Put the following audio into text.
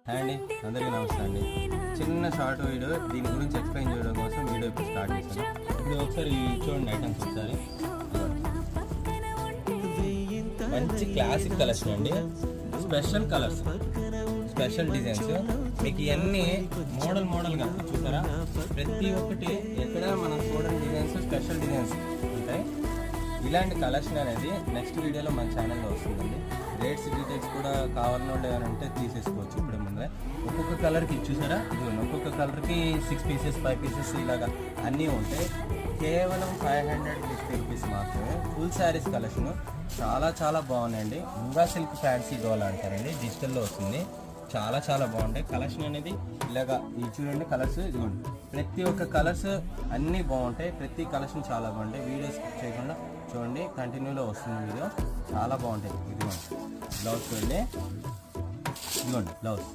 Hi అండి, అందరికీ నమస్తే అండి. చిన్న షార్ట్ వీడియో దీని గురించి ఎక్స్ప్లెయిన్ చేయడం కోసం వీడియో ఇప్పుడు స్టార్ట్ చేశాను. ఇప్పుడు ఒకసారి చూడండి ఐటమ్స్ ఒకసారి. మంచి క్లాసిక్ కలెక్షన్ అండి, స్పెషల్ కలర్స్, స్పెషల్ డిజైన్స్. మీకు ఇవన్నీ మోడల్గా చూసారా, ప్రతి ఒక్కటి ఎక్కడ మనం చూడని డిజైన్స్, స్పెషల్ డిజైన్స్ ఉంటాయి. ఇలాంటి కలెక్షన్ అనేది నెక్స్ట్ వీడియోలో మన ఛానల్లో వస్తుందండి. రేట్స్ డీటెయిల్స్ కూడా కావాలని వాళ్ళు ఏమైనా ఉంటే తీసేసుకోవచ్చు. ఇప్పుడు ముందే ఒక్కొక్క కలర్కి చూసారా, ఇదిగోండి ఒక్కొక్క కలర్కి 6 పీసెస్ 5 పీసెస్ ఇలాగా అన్నీ ఉంటాయి. కేవలం 550 రూపీస్ మాత్రమే. ఫుల్ శారీస్ కలెక్షన్ చాలా బాగున్నాయండి. ముంగా సిల్క్ ఫ్యాన్సీ డోలా అంటారండి, డిజిటల్లో వస్తుంది. చాలా బాగుంటాయి. కలెక్షన్ అనేది ఇలాగా ఇది చూడండి, కలర్స్ ఇదిగోండి, ప్రతి ఒక్క కలర్స్ అన్నీ బాగుంటాయి. ప్రతి కలెక్షన్ చాలా బాగుంటాయి. వీడియో స్కిప్ చేయకుండా చూడండి, కంటిన్యూలో వస్తుంది వీడియో, చాలా బాగుంటాయి. ఇదిగోండి బ్లౌజ్ చూడండి, ఇదిగోండి బ్లౌజ్